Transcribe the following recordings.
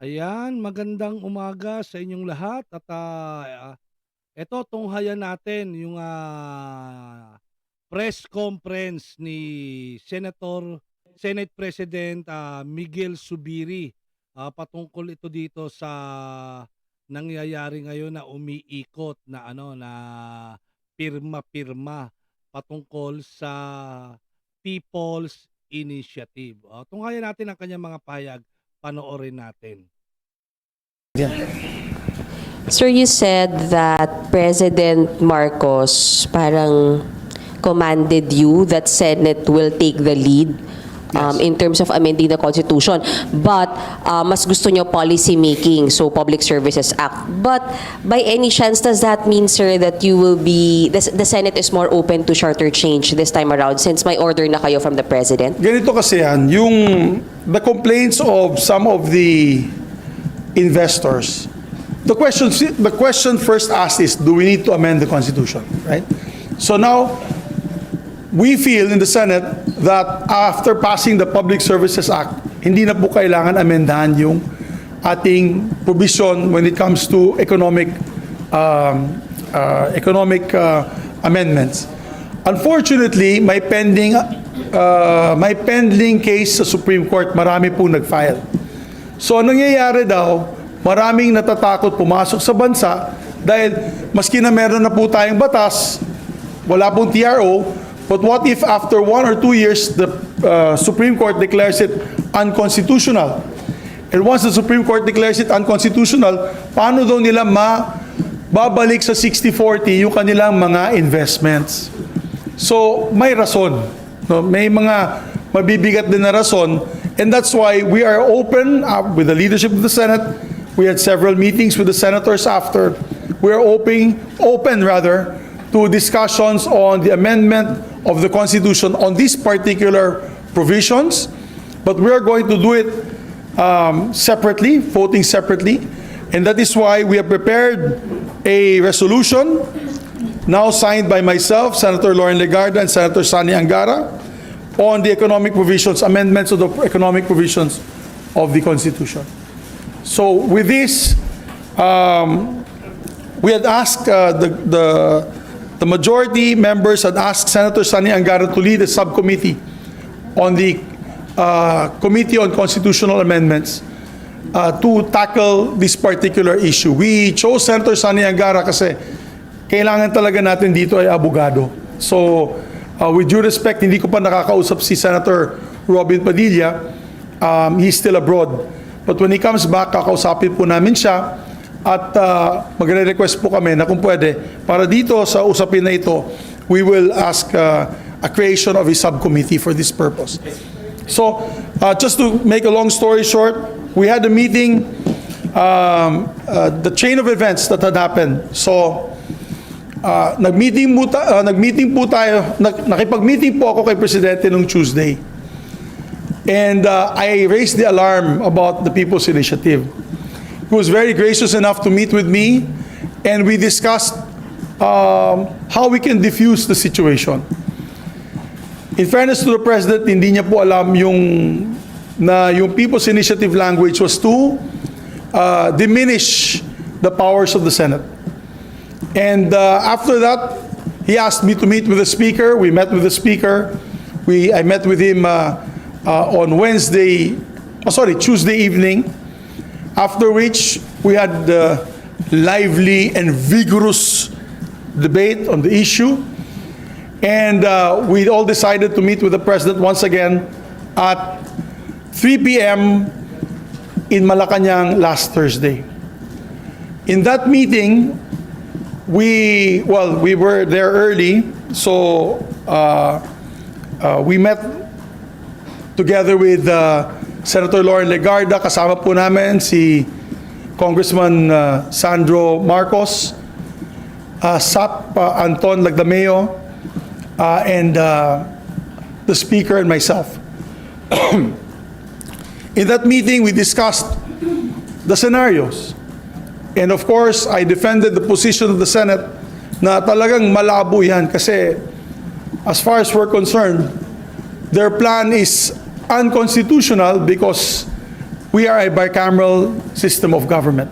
Ayan, magandang umaga sa inyong lahat at eto tunghayan natin yung press conference ni Senate President Miguel Zubiri. Patungkol ito dito sa nangyayari ngayon na umiikot na pirma-pirma patungkol sa People's Initiative. Tunghayan natin ang kanyang mga pahayag, panoorin natin. Sir, you said that President Marcos parang commanded you that Senate will take the lead in terms of amending the Constitution. But mas gusto nyo policy making, so Public Services Act. But by any chance, does that mean, sir, that you will be, the Senate is more open to charter change this time around since may order na kayo from the President? Ganito kasi yan, the complaints of some of the investors. The question first asked is, do we need to amend the Constitution, right? So now, we feel in the Senate that after passing the Public Services Act, hindi na po kailangan amendahan yung ating provision when it comes to economic amendments. Unfortunately, may pending case sa Supreme Court, marami pong nag-file. So, ang nangyayari daw, maraming natatakot pumasok sa bansa dahil maski na meron na po tayong batas, wala pong TRO, but what if after 1 or 2 years, the Supreme Court declares it unconstitutional? And once the Supreme Court declares it unconstitutional, paano daw nila babalik sa 60-40 yung kanilang mga investments? So, may rason. No? May mga mabibigat din na rason. And that's why we are open with the leadership of the Senate. We had several meetings with the senators after. We are open to discussions on the amendment of the Constitution on these particular provisions. But we are going to do it separately, voting separately. And that is why we have prepared a resolution now signed by myself, Senator Lauren Legarda, and Senator Sani Angara on the economic provisions, amendments of the economic provisions of the Constitution. So with this, we had asked the majority members had asked Senator Sani Angara to lead a subcommittee on the Committee on Constitutional Amendments to tackle this particular issue. We chose Senator Sani Angara kasi kailangan talaga natin dito ay abogado. So, with due respect, hindi ko pa nakakausap si Senator Robin Padilla. He's still abroad. But when he comes back, kakausapin po namin siya at magre-request po kami na kung pwede, para dito sa usapin na ito, we will ask a creation of a subcommittee for this purpose. So, just to make a long story short, we had a meeting, the chain of events that had happened. So, nakipag-meeting po ako kay Presidente nung Tuesday. And I raised the alarm about the People's Initiative. He was very gracious enough to meet with me, and we discussed how we can diffuse the situation. In fairness to the President, hindi niya po alam yung People's Initiative language was to diminish the powers of the Senate. And after that, he asked me to meet with the Speaker. We met with the Speaker. I met with him on Tuesday evening, after which we had lively and vigorous debate on the issue. And we all decided to meet with the President once again at 3 p.m. in Malacanang last Thursday. In that meeting, we were there early, so we met together with Senator Lauren Legarda, kasama po namin si Congressman Sandro Marcos, Sap Anton Lagdameo, and the Speaker and myself. In that meeting, we discussed the scenarios. And of course, I defended the position of the Senate na talagang malabo yan kasi as far as we're concerned, their plan is unconstitutional because we are a bicameral system of government.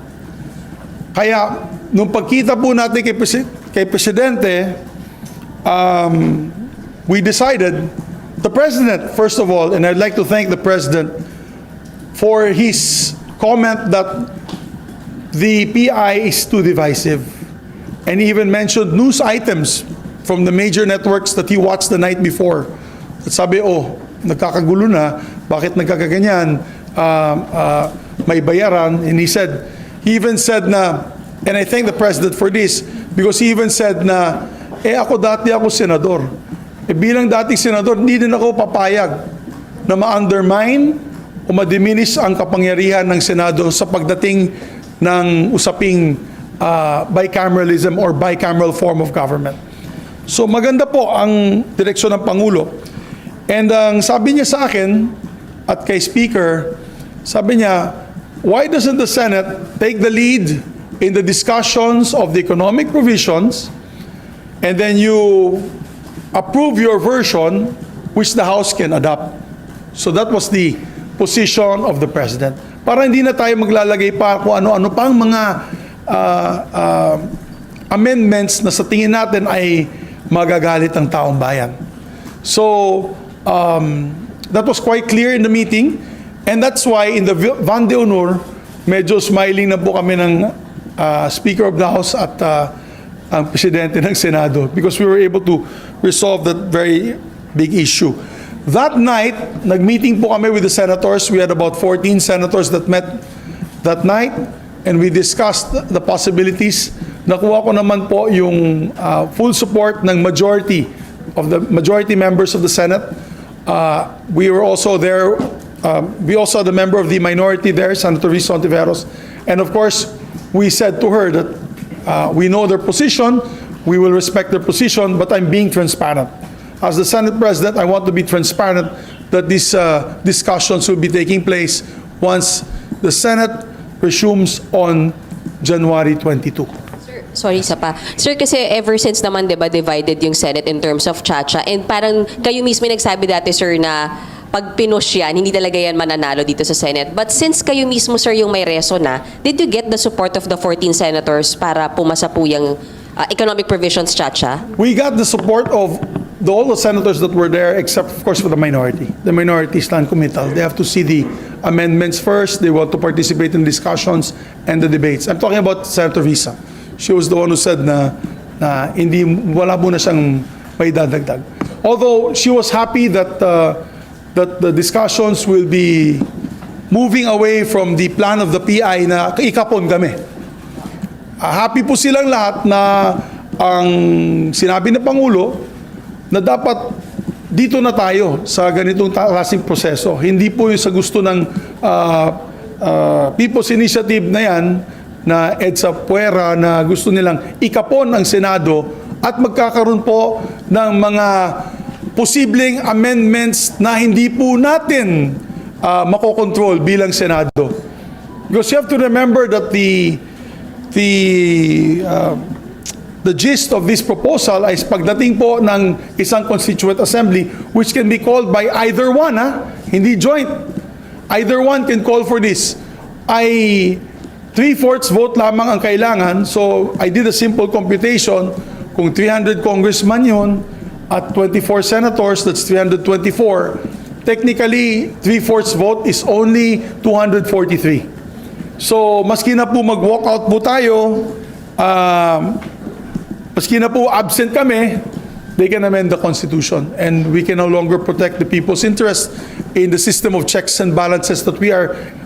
Kaya, nung pagkita po natin kay Presidente, we decided, the President, first of all, and I'd like to thank the President for his comment that the PI is too divisive, and he even mentioned news items from the major networks that he watched the night before. At sabi, oh, nagkakagulo na, bakit nagkakaganyan, may bayaran, and he even said na, and I thank the President for this, because he even said na, dati ako senador. Bilang dating senador, hindi din ako papayag na ma-undermine o ma-diminish ang kapangyarihan ng Senado sa pagdating ng usaping bicameralism or bicameral form of government. So maganda po ang direksyon ng Pangulo. And ang sabi niya sa akin at kay Speaker, sabi niya, why doesn't the Senate take the lead in the discussions of the economic provisions, and then you approve your version which the House can adopt? So that was the position of the President. Para hindi na tayo maglalagay pa kung ano-ano pang mga amendments na sa tingin natin ay magagalit ang taong bayan. So, that was quite clear in the meeting, and that's why in the Van de Honor, medyo smiling na po kami ng Speaker of the House at ang Presidente ng Senado, because we were able to resolve that very big issue. That night, nag-meeting po kami with the senators. We had about 14 senators that met that night, and we discussed the possibilities. Nakuha ko naman po yung full support ng majority members of the Senate. We were also there. We also had a member of the minority there, Senator Rizzo Ontiveros. And of course, we said to her that we know their position, we will respect their position, but I'm being transparent. As the Senate President, I want to be transparent that these discussions will be taking place once the Senate resumes on January 22. Sorry, isa pa. Sir, kasi ever since naman, di ba, divided yung Senate in terms of Chacha, and parang kayo mismo nagsabi dati, sir, na pag pinush yan, hindi talaga yan mananalo dito sa Senate. But since kayo mismo, sir, yung may reso na, did you get the support of the 14 senators para pumasa po yung economic provisions, Chacha? We got the support of all the senators that were there, except, of course, for the minority. The minority is non-committal. They have to see the amendments first. They want to participate in discussions and the debates. I'm talking about Senator Risa. She was the one who said na hindi, wala muna siyang may dadagdag. Although she was happy that the discussions will be moving away from the plan of the PI na ikapon kami. Happy po silang lahat na ang sinabi ng Pangulo na dapat dito na tayo sa ganitong klaseng proseso. Hindi po yung sa gusto ng People's Initiative na yan, na EDSA Puera, na gusto nilang ikapon ang Senado at magkakaroon po ng mga posibleng amendments na hindi po natin makokontrol bilang Senado. Because you have to remember that the gist of this proposal is pagdating po ng isang constituent assembly, which can be called by either one, hindi joint. Either one can call for this. Ay 3/4 vote lamang ang kailangan. So I did a simple computation. Kung 300 congressman yun at 24 senators, that's 324. Technically, 3/4 vote is only 243. So maski na po mag-walk out po tayo, maski na po absent kami, they can amend the Constitution, and we can no longer protect the people's interest in the system of checks and balances that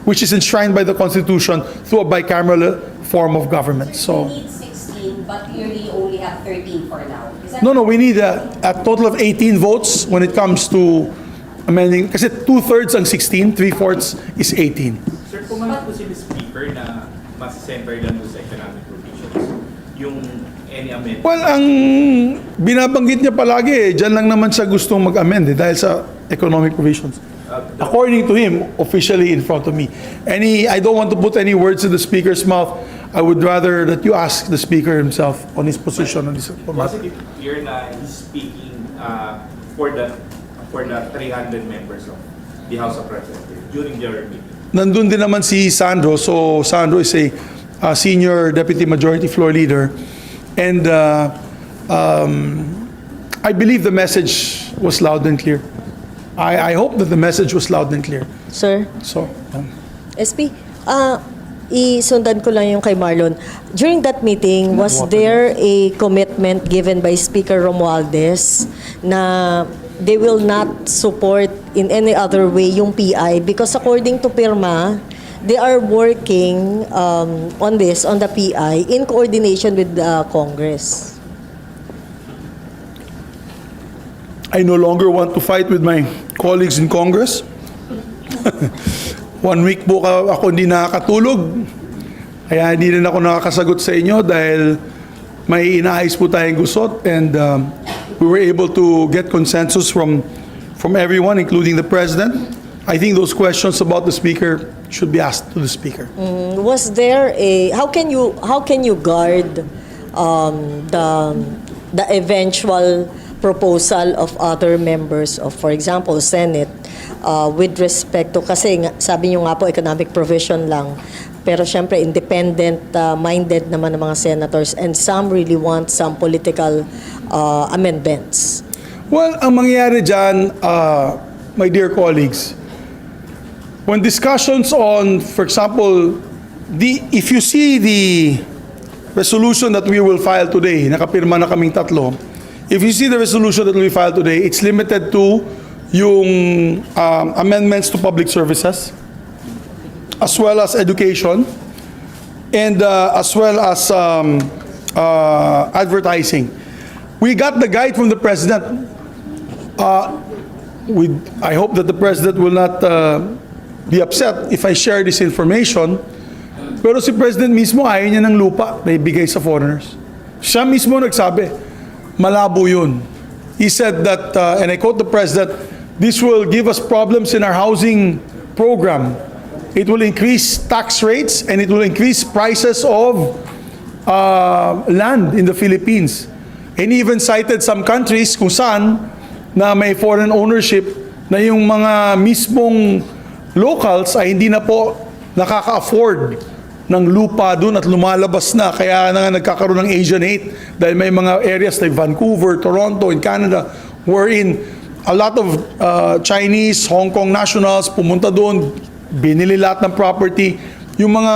which is enshrined by the Constitution through a bicameral form of government. So, We need 16, but we really only have 13 for now. no, we need a total of 18 votes when it comes to amending, kasi 2/3 ang 16, 3/4 is 18. Sir, pumalag po si Speaker na mas center lang po sa economic provisions. Yung any amendment. Well, ang binabanggit niya palagi, dyan lang naman siya gustong mag-amend dahil sa economic provisions. According to him, officially in front of me. I don't want to put any words in the Speaker's mouth. I would rather that you ask the Speaker himself on his position on this matter. Was it clear na he's speaking for the 300 members of the House of Representatives during their meeting? nandun din naman si Sandro. So Sandro is a senior deputy majority floor leader. And I believe the message was loud and clear. I hope that the message was loud and clear. Sir, So, SP, isundan ko lang yung kay Marlon. During that meeting, was there a commitment given by Speaker Romualdez na they will not support in any other way yung PI? Because according to Pirma, they are working on this, on the PI, in coordination with the Congress. I no longer want to fight with my colleagues in Congress. 1 week po ako hindi nakakatulog. Kaya hindi rin ako nakakasagot sa inyo dahil may inaayos po tayong gusot, and we were able to get consensus from everyone, including the President. I think those questions about the Speaker should be asked to the Speaker. Was there a how can you guard the eventual proposal of other members of, for example, Senate with respect to, kasi sabi niyo nga po economic provision lang, pero syempre independent minded naman ng mga senators, and some really want some political amendments. Well, ang mangyayari dyan, my dear colleagues, when discussions on, for example, if you see the resolution that we will file today, nakapirma na kaming tatlo, if you see the resolution that we file today, it's limited to yung amendments to public services, as well as education, and as well as advertising. We got the guide from the President. I hope that the President will not be upset if I share this information. Pero si President mismo ayaw niya ng lupa na ibigay sa foreigners. Siya mismo nagsabi, malabo yun. He said that, and I quote the President, "This will give us problems in our housing program. It will increase tax rates and it will increase prices of land in the Philippines." And he even cited some countries kung saan na may foreign ownership na yung mga mismong locals ay hindi na po nakaka-afford ng lupa doon at lumalabas na. Kaya na nga nagkakaroon ng Asian hate dahil may mga areas like Vancouver, Toronto, in Canada, wherein a lot of Chinese, Hong Kong nationals pumunta doon, binili lahat ng property. Yung mga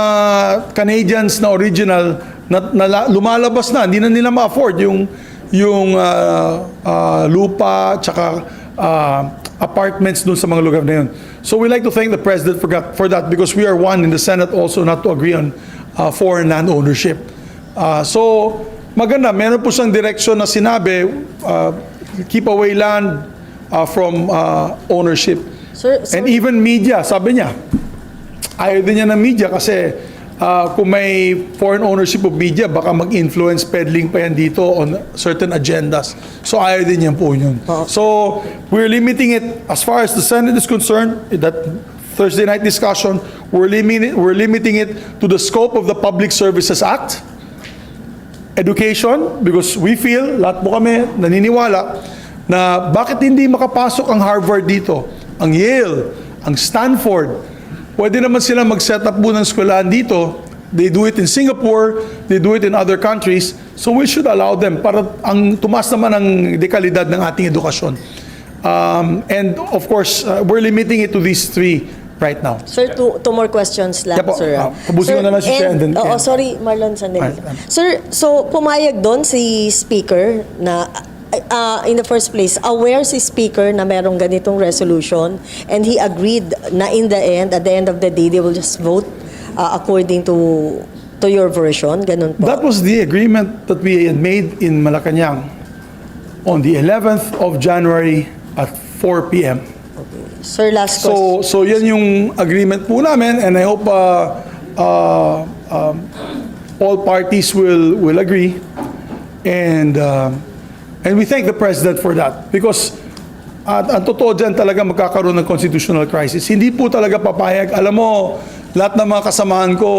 Canadians na original na lumalabas na, hindi na nila ma-afford yung lupa tsaka apartments doon sa mga lugar na yun. So we like to thank the President for that, because we are one in the Senate also not to agree on foreign land ownership. So maganda, meron po siyang direction na sinabi, keep away land from ownership. Sir, And even media, sabi niya, ayaw din niya ng media kasi kung may foreign ownership of media, baka mag-influence peddling pa yan dito on certain agendas. So ayaw din yan po yun. So we're limiting it, as far as the Senate is concerned, that Thursday night discussion, we're limiting it to the scope of the Public Services Act, education, because we feel, lahat po kami naniniwala, na bakit hindi makapasok ang Harvard dito, ang Yale, ang Stanford. Pwede naman sila mag-set up po ng eskwelahan dito. They do it in Singapore, they do it in other countries. So we should allow them para ang tumaas naman ang dekalidad ng ating edukasyon. And of course, we're limiting it to these three right now. Sir, two more questions lang, Yeah po, sir. tapusin ko na lang si Chair and then- Oo, sorry, Marlon, sandali. Right. Sir, so pumayag doon si Speaker na in the first place, aware si Speaker na merong ganitong resolution, and he agreed na in the end, at the end of the day, they will just vote according to your version, ganun po. That was the agreement that we had made in Malacanang on the 11th of January at 4 p.m. Sir, last question. So yan yung agreement po namin, and I hope all parties will agree, and we thank the President for that, because ang totoo dyan talaga magkakaroon ng constitutional crisis. Hindi po talaga papayag. Alam mo, lahat ng mga kasamahan ko,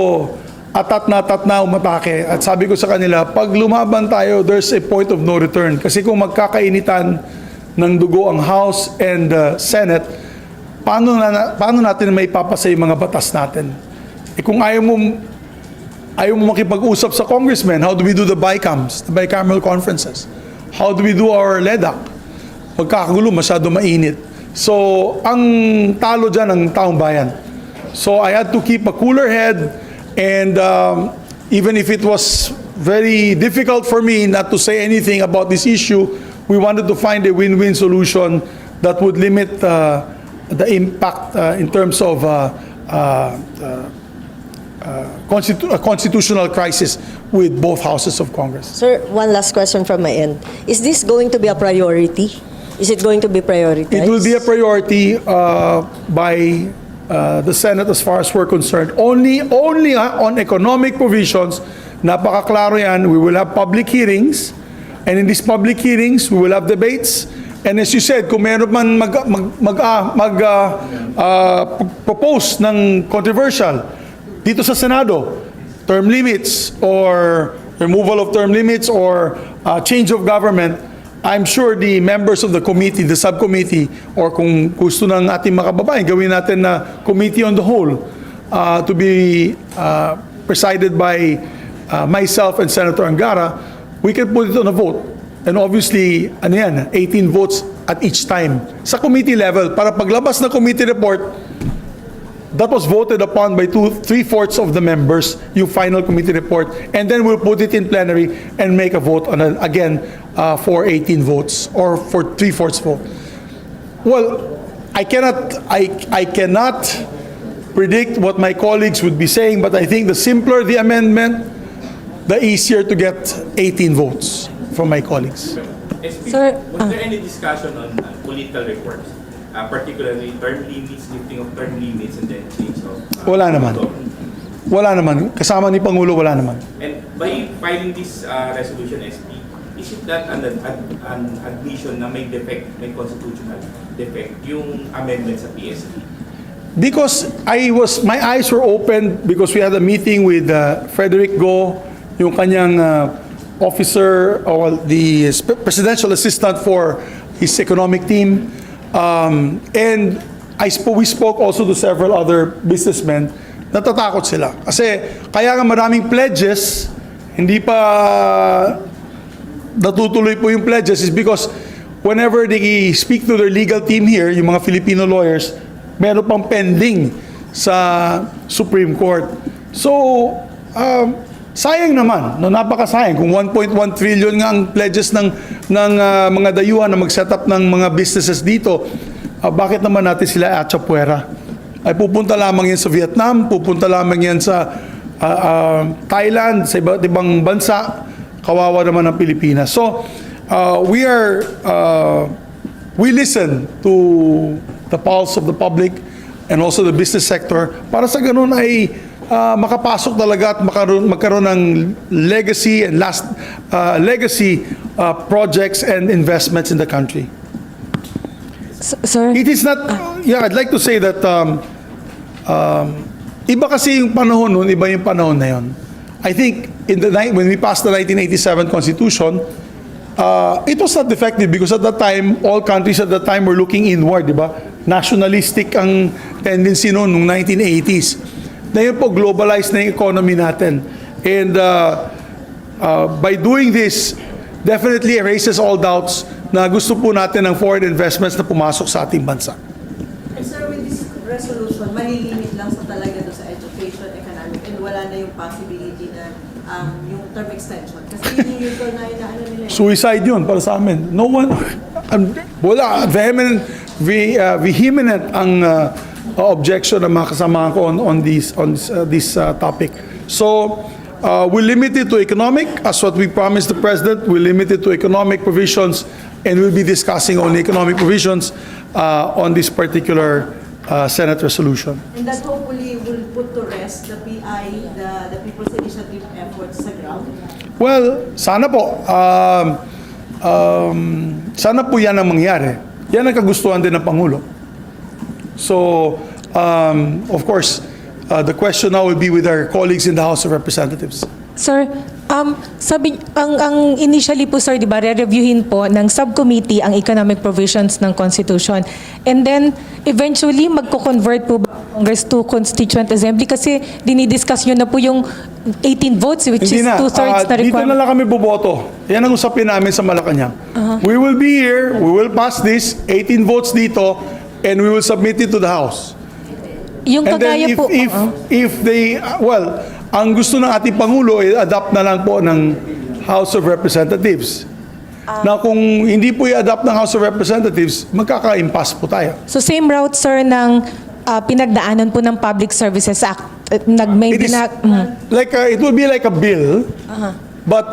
atat na umatake. At sabi ko sa kanila, pag lumaban tayo, there's a point of no return. Kasi kung magkakainitan ng dugo ang House and Senate, paano natin may papasa yung mga batas natin? Kung ayaw mo makipag-usap sa congressman, how do we do the BICAMs, the bicameral conferences? How do we do our LEDAC? Magkakagulo, masyado mainit. So, ang talo dyan ang taong bayan. So, I had to keep a cooler head, and even if it was very difficult for me not to say anything about this issue, we wanted to find a win-win solution that would limit the impact in terms of a constitutional crisis with both houses of Congress. Sir, one last question from my end. Is this going to be a priority? Is it going to be prioritized? It will be a priority by the Senate as far as we're concerned. Only on economic provisions, napakaklaro yan, we will have public hearings, and in these public hearings, we will have debates. And as you said, kung meron man propose ng controversial dito sa Senado, term limits or removal of term limits or change of government, I'm sure the members of the committee, the subcommittee, or kung gusto ng ating mga kababayan, gawin natin na committee on the whole to be presided by myself and Senator Angara, we can put it on a vote. And obviously, 18 votes at each time. Sa committee level, para paglabas na committee report, that was voted upon by 3/4 of the members, yung final committee report, and then we'll put it in plenary and make a vote on again for 18 votes or for 3/4 vote. Well, I cannot predict what my colleagues would be saying, but I think the simpler the amendment, the easier to get 18 votes from my colleagues. SP, Sir, was there any discussion on political reforms? Particularly term limits, lifting of term limits, and then change of... Wala naman. Wala naman. Kasama ni Pangulo, wala naman. And by filing this resolution, SP, is it that an admission na may defect, may constitutional defect, yung amendment sa PSP? Because my eyes were open because we had a meeting with Frederick Go, yung kanyang officer or the presidential assistant for his economic team. And we spoke also to several other businessmen. Natatakot sila. Kasi kaya nga maraming pledges, hindi pa natutuloy po yung pledges is because whenever they speak to their legal team here, yung mga Filipino lawyers, meron pang pending sa Supreme Court. So, sayang naman, no, napakasayang. Kung 1.1 trillion nga ang pledges ng mga dayuhan na mag-set up ng mga businesses dito, bakit naman natin sila atsapuera? Ay pupunta lamang yan sa Vietnam, pupunta lamang yan sa Thailand, sa iba't ibang bansa, kawawa naman ang Pilipinas. So, we listen to the pulse of the public and also the business sector para sa ganun ay makapasok talaga at magkaroon ng legacy and legacy projects and investments in the country. Sir? It is not, I'd like to say that iba kasi yung panahon noon, iba yung panahon na yun. I think when we passed the 1987 Constitution, it was not defective because at that time, all countries at that time were looking inward, di ba? Nationalistic ang tendency noon, nung 1980s. Ngayon po, globalized na yung economy natin. And by doing this, definitely erases all doubts na gusto po natin ng foreign investments na pumasok sa ating bansa. And sir, with this resolution, malilimit lang sa talaga doon sa education, economic, and wala na yung possibility na yung term extension. Kasi yun yung usual na inaano nila. Suicide yun para sa amin. No one, wala, vehement ang objection ng mga kasama ko on this topic. So, we limit it to economic, as what we promised the President. We limit it to economic provisions, and we'll be discussing only economic provisions on this particular Senate resolution. And that hopefully will put to rest the PI, the People's Initiative efforts sa ground. Well, sana po. Sana po yan ang mangyari. Yan ang kagustuhan din ng Pangulo. So, of course, the question now will be with our colleagues in the House of Representatives. Sir, Sabi, ang initially po sir, di ba, re-reviewin po ng subcommittee ang economic provisions ng Constitution. And then, eventually, magko-convert po ba Congress to Constituent Assembly kasi dinidiscuss nyo na po yung 18 votes which Hindi is na. two-thirds na Dito na requirement. lang kami boboto. Yan ang usapin namin sa Malacanang. We will be here, we will pass this, 18 votes dito, and we will submit it to the House. Yung And then kagaya po, if they, well, ang gusto ng ating Pangulo ay adapt na lang po ng House of Representatives. Na kung hindi po i-adapt ng House of Representatives, magkaka-impasse po tayo. so same route sir ng pinagdaanan po ng Public Services Act. May It is like it will be like a bill, but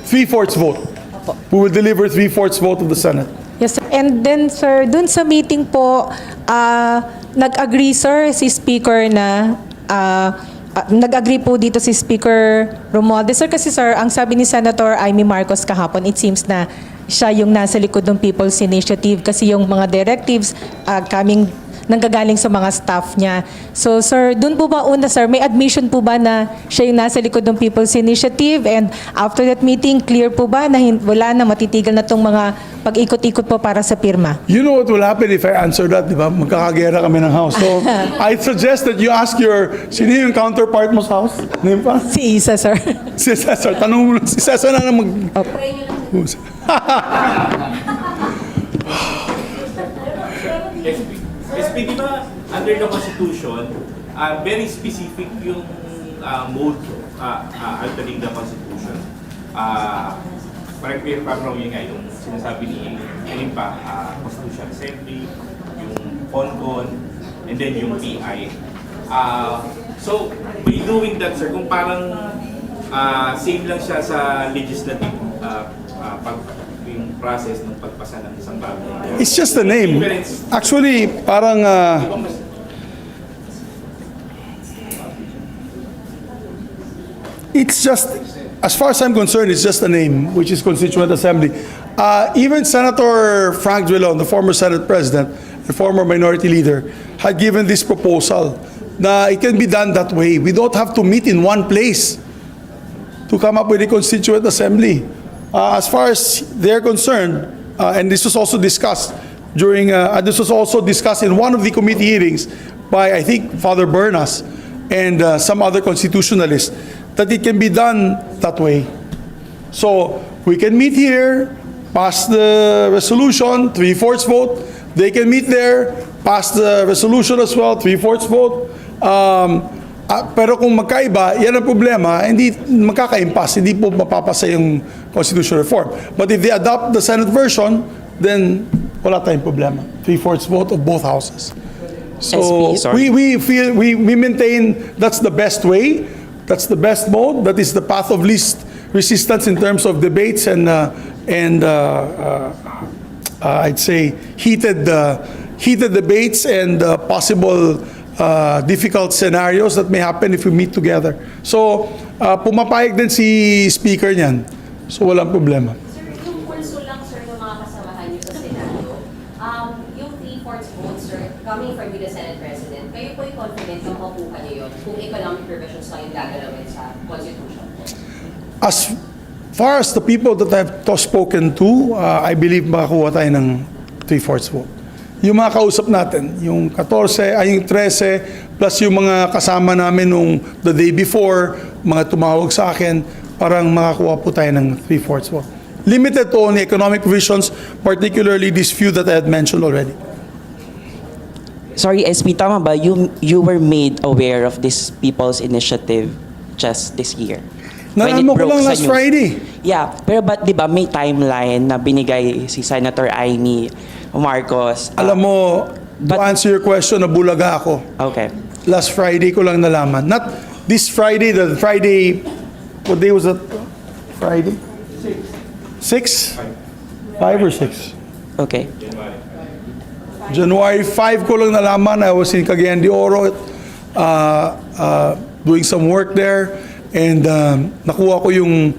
3/4 vote. We will deliver 3/4 vote of the Senate. Yes, sir. And then, sir, dun sa meeting po, nag-agree, sir, si Speaker na, nag-agree po dito si Speaker Romualdez. Sir, kasi sir, ang sabi ni Senator Amy Marcos kahapon, it seems na siya yung nasa likod ng People's Initiative kasi yung mga directives nanggagaling sa mga staff niya. So, sir, dun po ba una, sir, may admission po ba na siya yung nasa likod ng People's Initiative? And after that meeting, clear po ba na wala na, matitigil na tong mga pag-ikot-ikot po para sa pirma? You know what will happen if I answer that, di ba? Magkakagera kami ng House. So, I suggest that you ask sino yung counterpart mo sa House? Name pa? Si Isa, sir. Si Cesar. Tanong mo lang, si Cesar na mag... SP, di ba, under the Constitution, very specific yung mode altering the Constitution. Correct me if I'm wrong, yun nga, yung sinasabi ni Kalimpa, Constitution Assembly, yung PONCON, and then yung PI. So, by doing that, sir, kung parang same lang siya sa legislative yung process ng pagpasa ng isang bagay. It's just a name. Actually, parang... it's just, as far as I'm concerned, it's just a name, which is Constituent Assembly. Even Senator Frank Drilon, the former Senate President, the former Minority Leader, had given this proposal na it can be done that way. We don't have to meet in one place to come up with a Constituent Assembly. As far as they're concerned, and this was also discussed this was also discussed in one of the committee hearings by, I think, Father Bernas and some other constitutionalists, that it can be done that way. So we can meet here, pass the resolution, 3/4 vote. They can meet there, pass the resolution as well, 3/4 vote. Pero kung magkaiba, yan ang problema, hindi magkaka-impasse, hindi po mapapasa yung constitutional reform. But if they adopt the Senate version, then wala tayong problema. 3/4 vote of both houses. So SP, sorry. we maintain that's the best way, that's the best mode, that is the path of least resistance in terms of debates and I'd say heated debates and possible difficult scenarios that may happen if we meet together. So, pumapayag din si Speaker niyan. So, walang problema. Sir, yung pulso lang, sir, ng mga kasamahan niyo sa Senado, yung 3/4 vote, sir, coming from the Senate President, kayo po yung confident na makuha niyo yun kung economic provisions lang yung gagalawin sa Constitution po? As far as the people that I've spoken to, I believe makakuha tayo ng 3/4 vote. Yung mga kausap natin, yung 13, plus yung mga kasama namin nung the day before, mga tumawag sa akin, parang makakuha po tayo ng 3/4 vote. Limited to only economic provisions, particularly these few that I had mentioned already. Sorry, SP, tama ba? You were made aware of this People's Initiative just this year? When it Nalaman ko broke lang sa last news. Friday. Yeah, pero ba't di ba may timeline na binigay si Senator Amy Marcos? Alam mo, to answer your question, nabulaga ako. Okay. Last Friday ko lang nalaman. Not this Friday, the Friday, what day was that? Friday? 6? 5 or 6? Okay. January 5 ko lang nalaman. I was in Cagayan de Oro doing some work there. And nakuha ko yung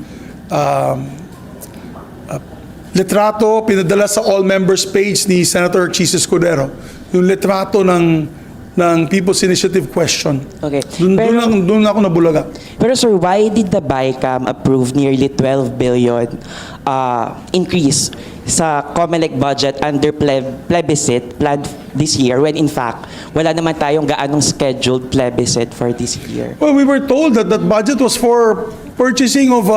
litrato, pinadala sa all members page ni Senator Chis Escudero. Yung litrato ng ng People's Initiative question. Okay. Doon ako nabulaga. Pero sir, why did the BICAM approve nearly 12 billion increase sa COMELEC budget under plebiscite planned this year when in fact, wala naman tayong gaanong scheduled plebiscite for this year? Well, we were told that that budget was for purchasing of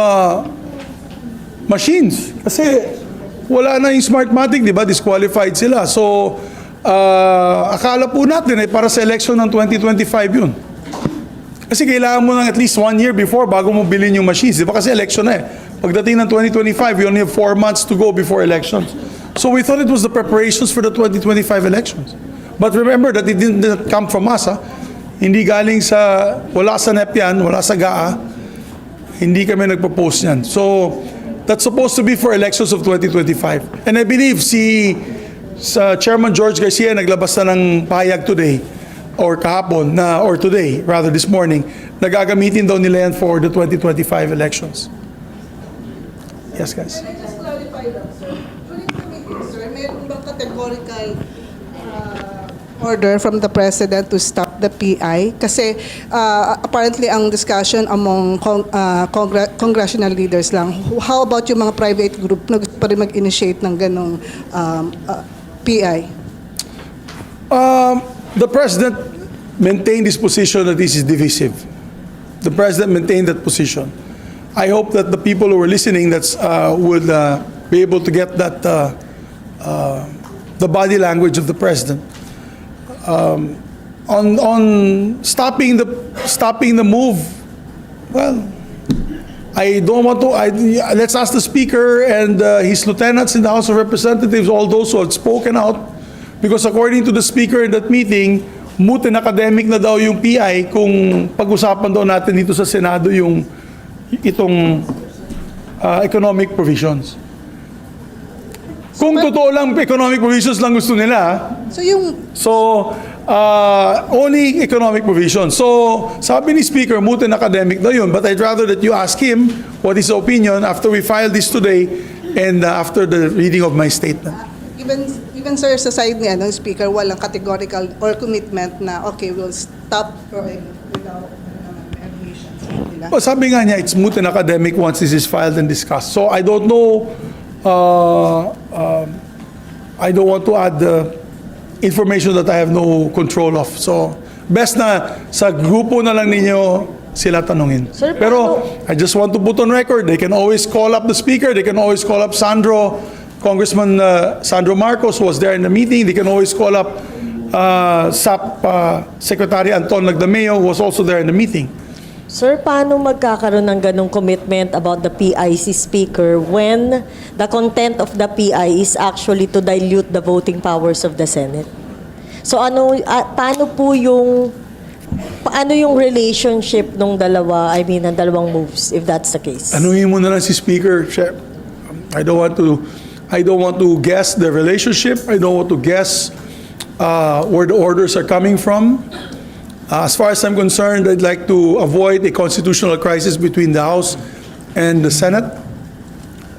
machines. Kasi wala na yung Smartmatic, di ba? Disqualified sila. So, akala po natin ay para sa election ng 2025 yun. Kasi kailangan mo ng at least 1 year before bago mo bilhin yung machines. Di ba kasi election na eh. Pagdating ng 2025, you only have 4 months to go before elections. So we thought it was the preparations for the 2025 elections. But remember that it didn't come from us. Hindi galing sa, wala sa NEP yan, wala sa GAA. Hindi kami nagpo-post yan. So that's supposed to be for elections of 2025. And I believe sa Chairman George Garcia naglabas na ng pahayag today or kahapon na or today rather this morning nagagamitin daw nila yan for the 2025 elections. Yes, guys. Can I just clarify lang, sir? During the meeting, sir, meron bang categorical order from the President to stop the PI? Kasi apparently ang discussion among congressional leaders lang. How about yung mga private group na gusto pa rin mag-initiate ng ganong PI? The President maintained his position that this is divisive. The President maintained that position. I hope that the people who are listening would be able to get that the body language of the President. On stopping the move, well, I don't want to. Let's ask the Speaker and his lieutenants in the House of Representatives, all those who have spoken out, because according to the Speaker in that meeting, moot and academic na daw yung PI kung pag-usapan daw natin dito sa Senado itong economic provisions. Kung totoo lang economic provisions lang gusto nila, only economic provisions. So, sabi ni Speaker, moot and academic daw yun. But I'd rather that you ask him what his opinion after we file this today and after the reading of my statement. Even sir, sa side ni Speaker, walang categorical or commitment na, okay, we'll stop without regulations. Well, sabi nga niya, it's moot and academic once this is filed and discussed. So, I don't know, I don't want to add information that I have no control of. So, best na sa grupo na lang ninyo sila tanungin. Sir, Pero, I just want to put on record, they can always call up the Speaker, they can always call up Congressman Sandro Marcos was there in the meeting, they can always call up SAP Secretary Anton Lagdameo who was also there in the meeting. Sir, paano magkakaroon ng ganong commitment about the PIC Speaker when the content of the PI is actually to dilute the voting powers of the Senate? So paano yung relationship ng dalawa, ng dalawang moves, if that's the case? Anuhin mo na lang si Speaker, Chef. I don't want to guess the relationship. I don't want to guess where the orders are coming from. As far as I'm concerned, I'd like to avoid a constitutional crisis between the House and the Senate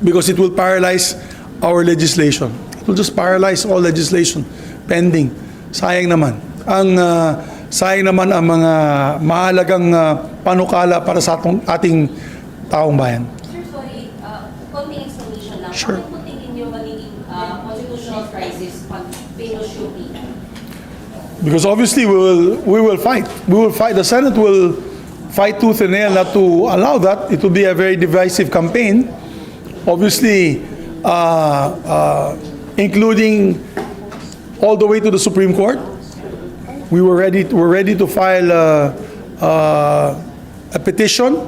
because it will paralyze our legislation. It will just paralyze all legislation pending. Sayang naman. Sayang naman ang mga mahalagang panukala para sa ating taong bayan. Sir, sorry, konting explanation lang. Sure. Bakit po tingin niyo magiging constitutional crisis pag pinush yung PI? Because obviously we will fight. We will fight. The Senate will fight tooth and nail not to allow that. It will be a very divisive campaign. Obviously, including all the way to the Supreme Court. We're ready to file a petition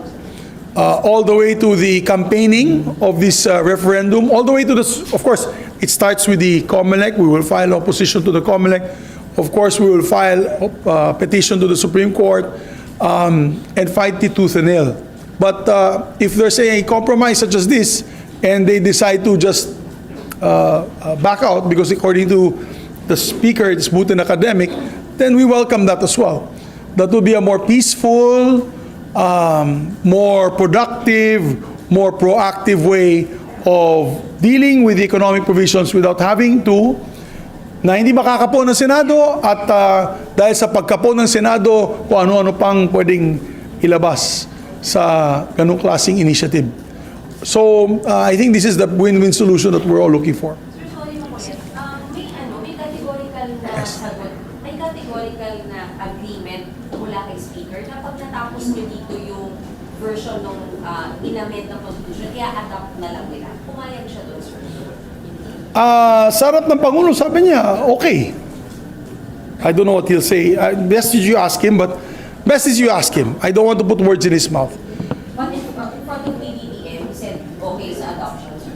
all the way to the campaigning of this referendum, all the way to of course, it starts with the COMELEC. We will file opposition to the COMELEC. Of course, we will file a petition to the Supreme Court and fight it tooth and nail. But if there's a compromise such as this, and they decide to just back out because according to the Speaker, it's moot and academic, then we welcome that as well. That will be a more peaceful, more productive, more proactive way of dealing with the economic provisions without having to na hindi makakapo ng Senado at dahil sa pagkapo ng Senado, kung ano-ano pang pwedeng ilabas sa ganung klaseng initiative. So, I think this is the win-win solution that we're all looking for. Sir, sorry po. May categorical na sagot, may categorical na agreement mula kay Speaker na pag natapos nyo dito yung version ng inamend na constitution, kaya adapt na lang nila. Pumayag siya doon, sir. Sa harap ng Pangulo, sabi niya, okay. I don't know what he'll say. Best is you ask him, but best is you ask him. I don't want to put words in his mouth. But in front of PBBM, he said okay sa adoption, sir.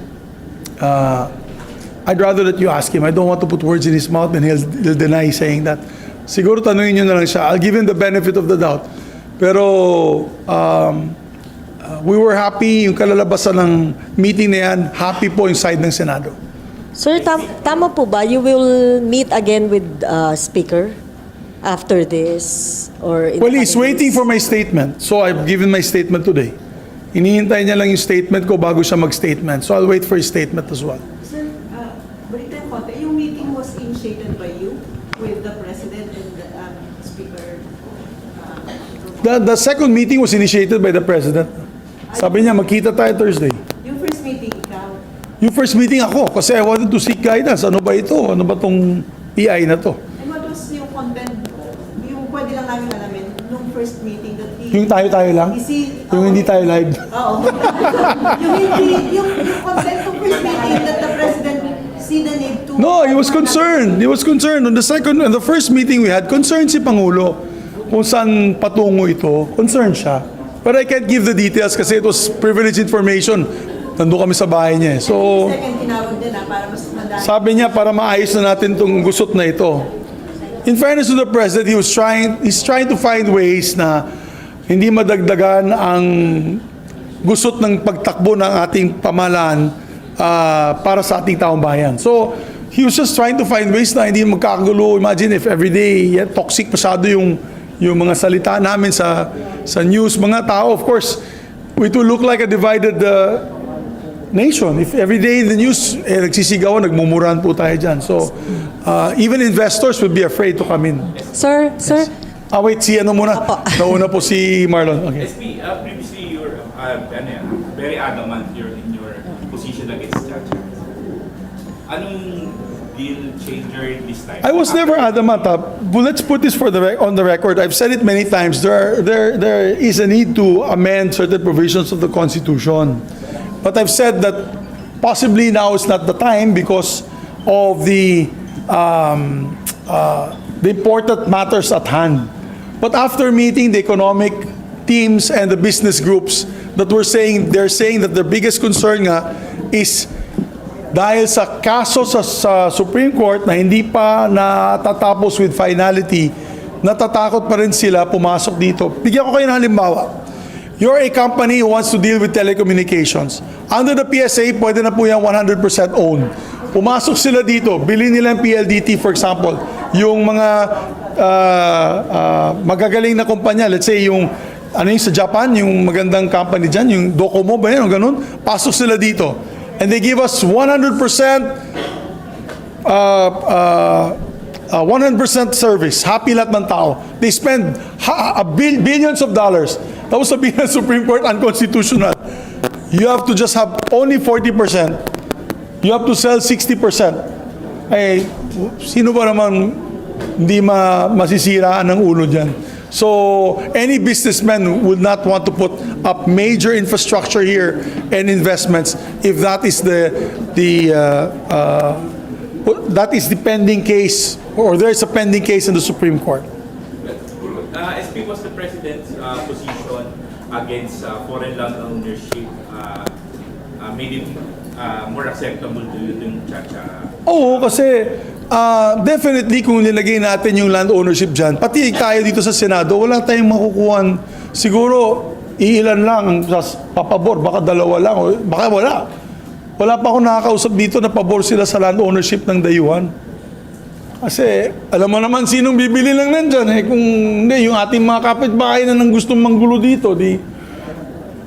I'd rather that you ask him. I don't want to put words in his mouth and he'll deny saying that. Siguro tanungin niyo na lang siya. I'll give him the benefit of the doubt. Pero we were happy, yung kalalabasan ng meeting na yan, happy po yung side ng Senado. Sir, tama po ba? You will meet again with Speaker after this? Or in Well, the he's coming waiting days? for my statement. So I've given my statement today. Hinihintay niya lang yung statement ko bago siya mag-statement. So I'll wait for his statement as well. Sir, balita yung konti, yung meeting was initiated by you with the President and the Speaker? The second meeting was initiated by the President. Sabi niya, magkita tayo Thursday. Yung first meeting, ikaw? Yung first meeting ako, kasi I wanted to seek guidance. Ano ba ito? Ano ba tong PI na to? And what was yung content, yung pwede lang namin alamin, nung first meeting that he... Yung tayo-tayo lang? Yung hindi tayo live? Oo. yung content ng first meeting that the President see the need to... No, he was concerned. He was concerned. On the first meeting we had, concerned si Pangulo kung saan patungo ito. Concerned siya. But I can't give the details kasi it was privileged information. Nandun kami sa bahay niya. So, Second, tinawag din para mas madami. sabi niya para maayos na natin itong gusot na ito. In fairness to the President, he's trying to find ways na hindi madagdagan ang gusot ng pagtakbo ng ating pamahalaan para sa ating taong bayan. So, he was just trying to find ways na hindi magkakagulo. Imagine if everyday toxic masyado yung mga salita namin sa news. Mga tao, of course, it will look like a divided nation. If every day in the news, nagsisigawan, nagmumurahan po tayo dyan. So, even investors would be afraid to come in. Sir, Wait, si ano muna? Nauna po si Marlon. Okay. SP, previously you were very adamant in your position against Chacha. Anong deal changer this time? I was never adamant. But let's put this on the record. I've said it many times. There is a need to amend certain provisions of the Constitution. But I've said that possibly now is not the time because of the important matters at hand. But after meeting the economic teams and the business groups they're saying that their biggest concern nga is dahil sa kaso sa Supreme Court na hindi pa natatapos with finality, natatakot pa rin sila pumasok dito. Bigyan ko kayo ng halimbawa. You're a company who wants to deal with telecommunications. Under the PSA, pwede na po yan 100% owned. Pumasok sila dito, bilhin nila ang PLDT for example, yung mga magagaling na kumpanya, let's say yung sa Japan, yung magandang company dyan, yung Docomo ba yan, o ganun, pasok sila dito. And they give us 100% service. Happy lahat ng tao. They spend billions of dollars. Tapos sabihin ng Supreme Court, unconstitutional. You have to just have only 40%. You have to sell 60%. Eh, sino ba naman hindi masisiraan ng ulo dyan? So, any businessman would not want to put up major infrastructure here and investments if that is the pending case, or there is a pending case in the Supreme Court. SP, was the President's position against foreign land ownership made it more acceptable to you than Chacha? Oo, kasi definitely kung nilagay natin yung land ownership dyan, pati tayo dito sa Senado, wala tayong makukuhan. Siguro, iilan lang ang papabor, baka dalawa lang, o baka wala. Wala pa akong nakakausap dito na pabor sila sa land ownership ng dayuhan. Kasi, alam mo naman sinong bibili lang nandyan. Kung hindi, yung ating mga kapitbahay na nang gustong manggulo dito,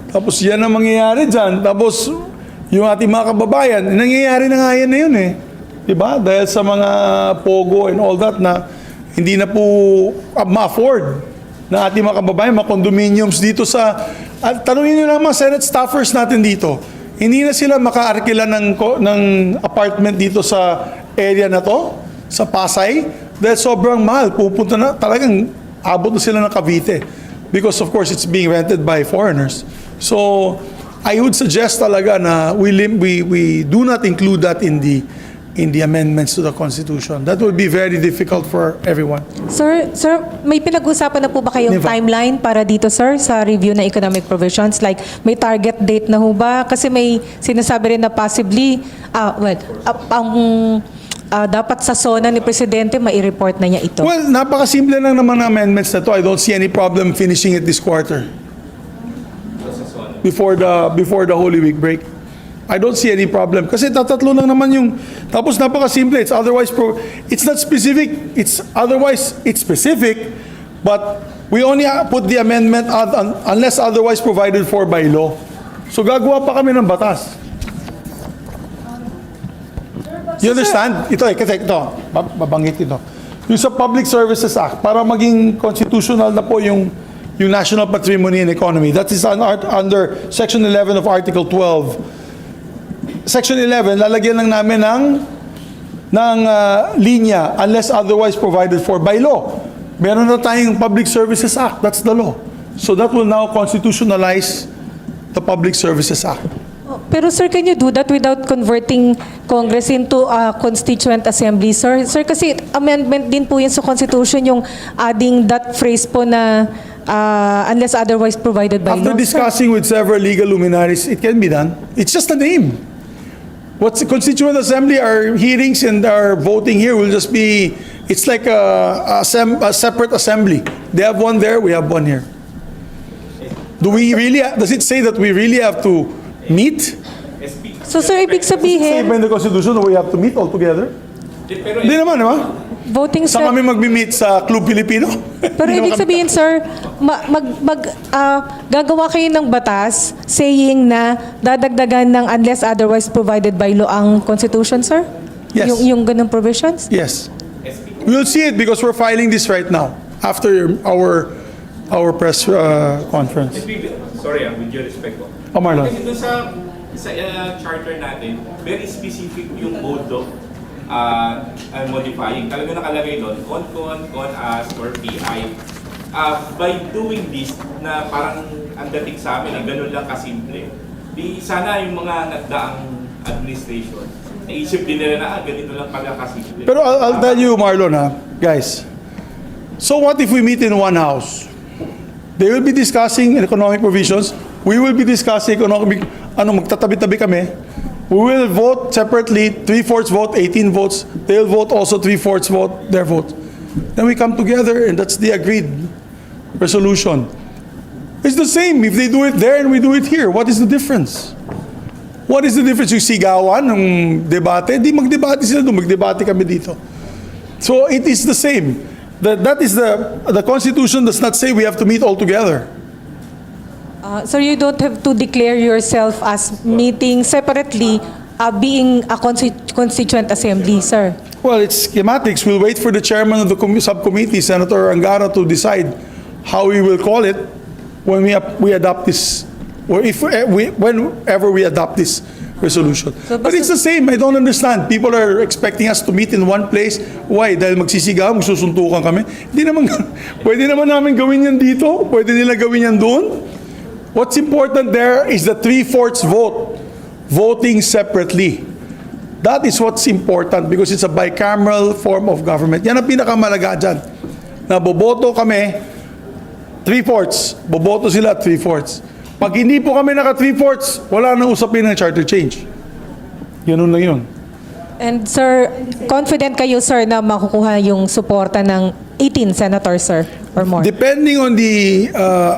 tapos yan ang mangyayari dyan. Tapos, yung ating mga kababayan, nangyayari na nga yan na yun . Diba? Dahil sa mga pogo and all that na hindi na po ma-afford na ating mga kababayan, mga condominiums dito sa... At tanungin nyo naman, Senate staffers natin dito, hindi na sila maka-arkila ng apartment dito sa area na to, sa Pasay, dahil sobrang mahal. Pupunta na, talagang abot na sila ng Cavite. Because of course, it's being rented by foreigners. So, I would suggest talaga na we do not include that in the amendments to the Constitution. That would be very difficult for everyone. Sir, may pinag-usapan na po ba kayong Never. timeline para dito, sir, sa review ng economic provisions? Like, may target date na ho ba? Kasi may sinasabi rin na possibly, dapat sa SONA ni Presidente, mai-report na niya ito. Well, napakasimple lang naman ng amendments na to. I don't see any problem finishing it this quarter. Before the Holy Week break. I don't see any problem. Kasi tatatlo lang naman yung... Tapos napakasimple. It's otherwise... It's not specific. It's otherwise... It's specific. But we only put the amendment unless otherwise provided for by law. So gagawa pa kami ng batas. You understand? Ito kasi ito. Babanggit ito. Yung sa Public Services Act, para maging constitutional na po yung national patrimony and economy. That is under Section 11 of Article 12. Section 11, lalagyan lang namin ng linya unless otherwise provided for by law. Meron na tayong Public Services Act. That's the law. So that will now constitutionalize the Public Services Act. Pero sir, can you do that without converting Congress into a constituent assembly, sir? Sir, kasi amendment din po yun sa Constitution, yung adding that phrase po na unless otherwise provided by After law. discussing with several legal luminaries, it can be done. It's just a name. What's the Constituent Assembly? Our hearings and our voting here will just be, it's like a separate assembly. They have one there, we have one here. Does it say that we really have to meet? So sir, ibig Say sabihin, ba in the Constitution that we have to meet all together? Pero Hindi naman, di ba? voting Saan kami magmi-meet sa Club Filipino? Pero ibig sabihin, sir, gagawa kayo ng batas saying na dadagdagan ng unless otherwise provided by law ang Constitution, sir? Yes. Yung ganung provisions? Yes. We'll see it because we're filing this right now after our press conference. Sorry, with your respect po. Oh, Marlon. Kasi doon sa charter natin, very specific yung mode of modifying. Talaga nakalagay doon, con-as, or PI. By doing this, na parang ang dating sa amin, ang ganun lang kasimple, di sana yung mga nagdaang administration, naisip din nila na ganito lang pala kasimple. Pero I'll tell you, Marlon, guys. So what if we meet in one house? They will be discussing economic provisions. We will be discussing economic, magtatabi-tabi kami. We will vote separately, 3/4 vote, 18 votes. They'll vote also 3/4 vote, their vote. Then we come together and that's the agreed resolution. It's the same if they do it there and we do it here. What is the difference? What is the difference? Yung sigawan ng debate, di magdebate sila doon, magdebate kami dito. So it is the same. That is the Constitution does not say we have to meet all together. Sir, you don't have to declare yourself as meeting separately, being a constituent assembly, sir. Well, it's schematics. We'll wait for the chairman of the subcommittee, Senator Angara, to decide how we will call it when we adopt this, or whenever we adopt this resolution. But it's the same. I don't understand. People are expecting us to meet in one place. Why? Dahil magsisigaw, magsusuntukan kami. Hindi naman, pwede naman namin gawin yan dito. Pwede nila gawin yan doon. What's important there is the 3/4 vote, voting separately. That is what's important because it's a bicameral form of government. Yan ang pinakamalaga dyan. Na boboto kami, 3/4. Boboto sila 3/4. Pag hindi po kami naka 3/4, wala nang usapin ng charter change. Ganun lang yun. And sir, confident kayo, sir, na makukuha yung suporta ng 18 senators, sir, or more? Depending on the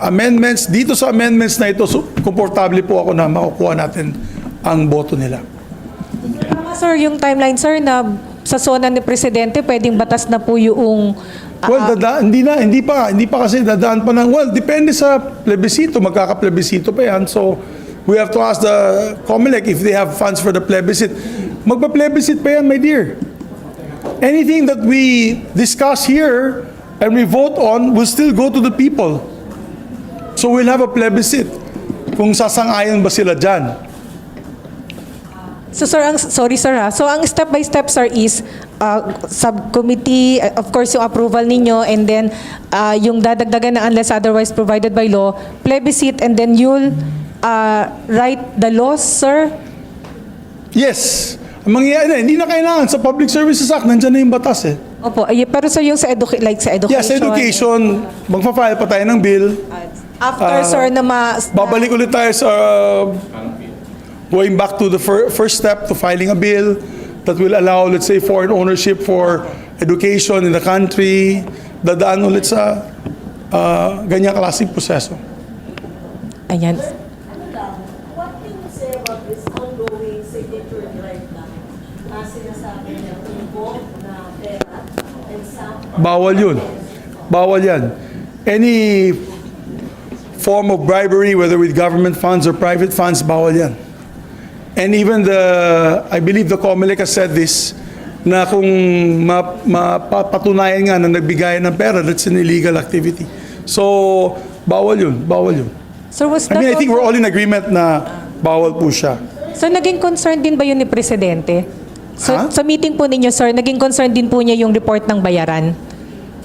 amendments, dito sa amendments na ito, komportable po ako na makukuha natin ang boto nila. Sir, yung timeline, sir, na sa SONA ni Presidente, pwedeng batas na po yung... Well, hindi pa kasi dadaan pa ng, well, depende sa plebisito, magkaka-plebisito pa yan. So, We have to ask the COMELEC if they have funds for the plebiscite. Magpa-plebiscite pa yan, my dear. Anything that we discuss here and we vote on will still go to the people. So we'll have a plebiscite kung sasang-ayon ba sila dyan. So sir, sorry sir ha. So ang step by step sir is subcommittee, of course yung approval ninyo, and then yung dadagdagan na unless otherwise provided by law, plebiscite, and then you'll write the laws, sir? Yes. Ang mangyayari, hindi na kailangan. Sa Public Services Act, nandiyan na yung batas eh. Opo, pero sir yung sa like sa education. Yeah, sa education, magpa-file pa tayo ng bill. After sir na Babalik ulit tayo sa going back to the first step to filing a bill that will allow, let's say, foreign ownership for education in the country. Dadaan ulit sa ganyang klaseng proseso. Ayan. What can you say about this ongoing signature drive na sinasabi niya involved na pera and some... Bawal yun. Bawal yan. Any form of bribery, whether with government funds or private funds, bawal yan. And even I believe the COMELEC has said this, na kung mapatunayan nga na nagbigay ng pera, that's an illegal activity. So, bawal yun. Bawal yun. Sir, was I that mean, I think we're also- all in agreement na bawal po siya. So naging concern din ba yun ni Presidente? So, Ha? sa meeting po ninyo, sir, naging concern din po niya yung report ng bayaran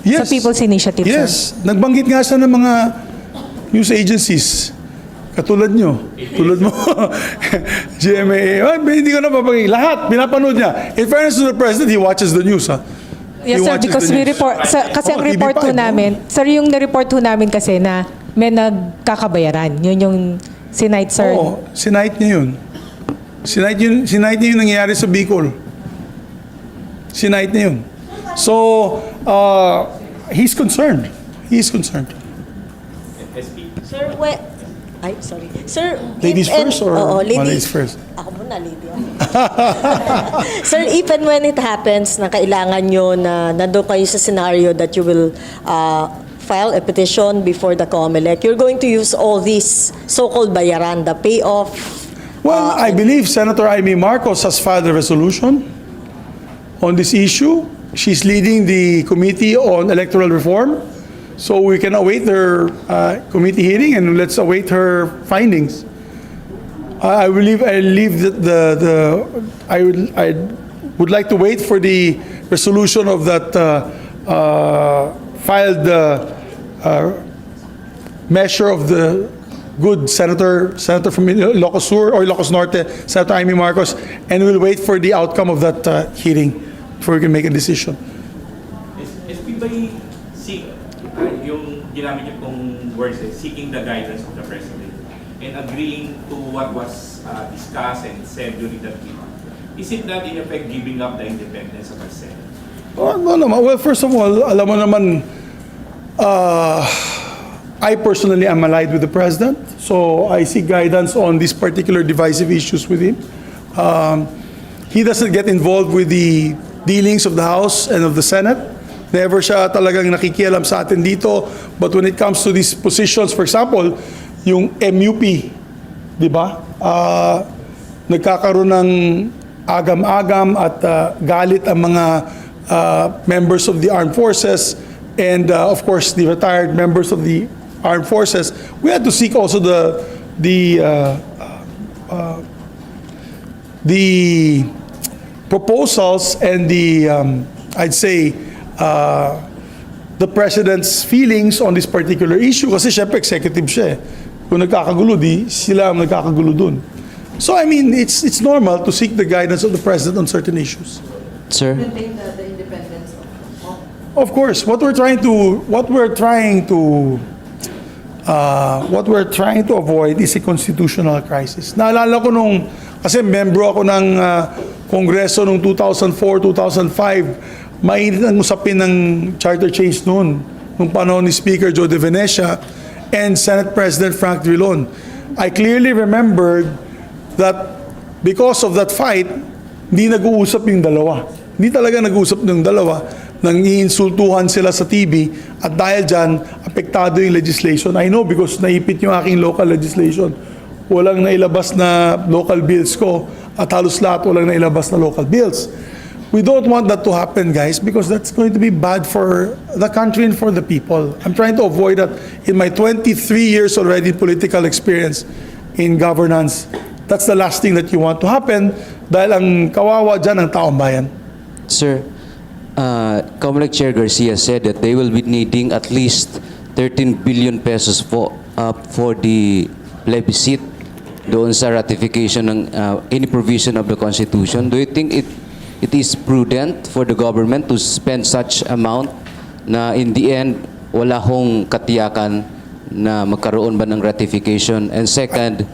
sa People's Initiative, sir? Yes. Nagbanggit nga siya ng mga news agencies. Katulad nyo. Tulad mo. GMA. Hindi ko na papagay. Lahat. Pinapanood niya. In fairness to the President, he watches the news. Yes, He sir, watches because the we news. report, kasi ang Oh, report po TV5, namin, sir, yung na-report po namin kasi na may nagkakabayaran. Yun yung sinight, sir. Oo. Sinight niya yun. Sinight niya yung nangyayari sa Bicol. Sinight niya yun. So, he's concerned. He's concerned. SP. Sir, ay, sorry. Sir, Ladies first or ladies first? Ako muna, lady. Sir, if and when it happens na kailangan nyo na nandun kayo sa scenario that you will file a petition before the COMELEC, you're going to use all these so-called bayaran, the payoff. Well, I believe Senator Amy Marcos has filed a resolution on this issue. She's leading the Committee on Electoral Reform. So we can await her committee hearing and let's await her findings. I would like to wait for the resolution of that filed measure of the good senator from Ilocos Sur or Ilocos Norte, Senator Amy Marcos, and we'll wait for the outcome of that hearing before we can make a decision. SP ba yung ginamit niyo pong words, seeking the guidance of the President and agreeing to what was discussed and said during that meeting? Is it that in effect giving up the independence of the Senate? Oh, no naman. Well, first of all, alam mo naman, I personally am allied with the President, so I seek guidance on these particular divisive issues with him. He doesn't get involved with the dealings of the House and of the Senate. Never siya talagang nakikialam sa atin dito. But when it comes to these positions, for example, yung MUP, di ba? Nagkakaroon ng agam-agam at galit ang mga members of the armed forces and of course the retired members of the armed forces. We had to seek also the proposals and I'd say the President's feelings on this particular issue kasi syempre executive siya eh. Kung nagkakagulo, di sila ang nagkakagulo dun. So I mean, it's normal to seek the guidance of the President on certain issues. Sir? Maintain the independence of Of course, what we're trying to avoid is a constitutional crisis. Naalala ko kasi membro ako ng Kongreso noong 2004, 2005, mainit ang usapin ng charter change noon, nung panahon ni Speaker Joe De Venecia and Senate President Frank Drilon. I clearly remembered that because of that fight, hindi nag-uusap yung dalawa. Hindi talaga nag-uusap ng dalawa. Nang iinsultuhan sila sa TV at dahil dyan, apektado yung legislation. I know because naipit yung aking local legislation walang nailabas na local bills ko at halos lahat walang nailabas na local bills. We don't want that to happen, guys, because that's going to be bad for the country and for the people. I'm trying to avoid that. In my 23 years already political experience in governance, that's the last thing that you want to happen dahil ang kawawa dyan ang taong bayan. Sir, Comelec Chair Garcia said that they will be needing at least 13 billion pesos for the plebiscite doon sa ratification ng any provision of the Constitution. Do you think it is prudent for the government to spend such amount na in the end wala hong katiyakan na magkaroon ba ng ratification? And second,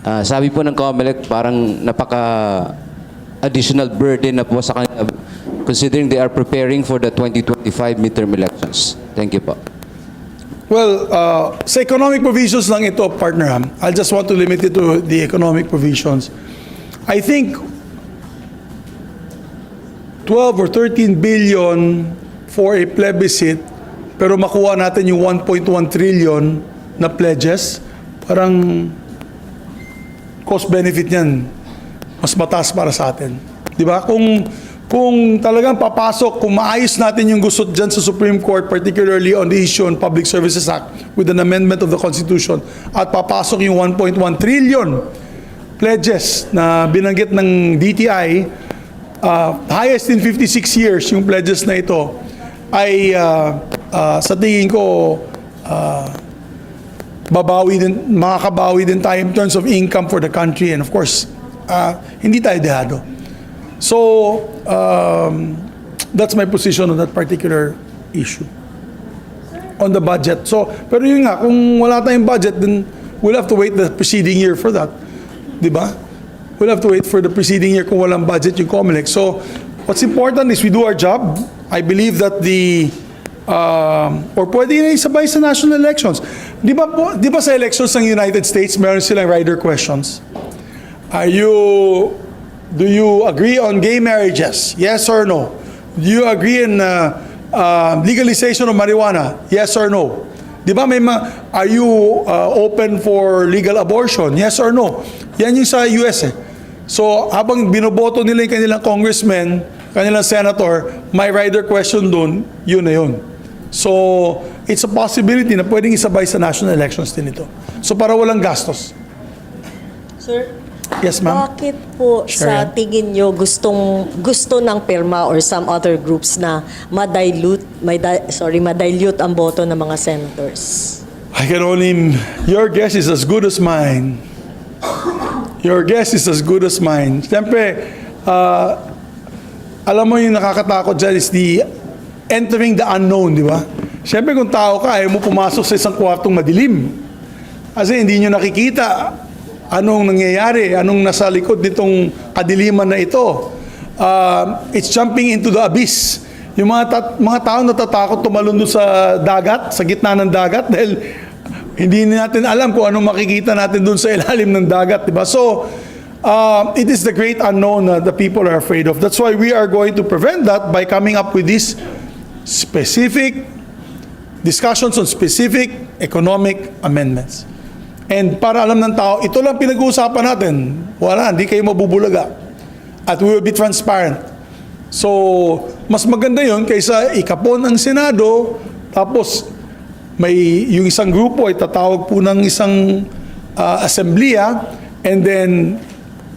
sabi po ng COMELEC parang napaka additional burden na po sa kanila considering they are preparing for the 2025 midterm elections. Thank you po. Well, sa economic provisions lang ito, partner. I just want to limit it to the economic provisions. I think 12 or 13 billion for a plebiscite, pero makuha natin yung 1.1 trillion na pledges, parang cost-benefit niyan, mas mataas para sa atin. Di ba? Kung talagang papasok, kung maayos natin yung gusot dyan sa Supreme Court, particularly on the issue on Public Services Act with an amendment of the Constitution, at papasok yung 1.1 trillion pledges na binanggit ng DTI, highest in 56 years yung pledges na ito, ay sa tingin ko makakabawi din tayo in terms of income for the country, and of course hindi tayo dehado. So that's my position on that particular issue on the budget. So pero yun nga, kung wala tayong budget, then we'll have to wait the preceding year for that, di ba? We'll have to wait for the preceding year kung walang budget yung COMELEC. So what's important is we do our job. I believe that or pwede na isabay sa national elections. Di ba sa elections ng United States, meron silang rider questions? Do you agree on gay marriages? Yes or no? Do you agree in legalization of marijuana? Yes or no? Di ba are you open for legal abortion? Yes or no? Yan yung sa US eh. So habang binoboto nila yung kanilang congressman, kanilang senator, may rider question doon, yun na yun. So it's a possibility na pwedeng isabay sa national elections din ito. So para walang gastos. Sir, yes, ma'am. bakit po Sure, sa yan. tingin nyo gusto ng PIRMA or some other groups na madilute ang boto ng mga senators? Your guess is as good as mine. Your guess is as good as mine. Siyempre, alam mo yung nakakatakot dyan is the entering the unknown, di ba? Siyempre kung tao ka, ayaw mo pumasok sa isang kwartong madilim. Kasi hindi nyo nakikita anong nangyayari, anong nasa likod nitong kadiliman na ito. It's jumping into the abyss. Yung mga tao natatakot tumalon doon sa dagat, sa gitna ng dagat, dahil hindi natin alam kung anong makikita natin doon sa ilalim ng dagat, di ba? So, it is the great unknown that the people are afraid of. That's why we are going to prevent that by coming up with these specific discussions on specific economic amendments. And para alam ng tao, ito lang pinag-uusapan natin. Wala, hindi kayo mabubulaga. At we will be transparent. So, mas maganda yun kaysa ikapon ang Senado, tapos yung isang grupo ay tatawag po ng isang assemblea, and then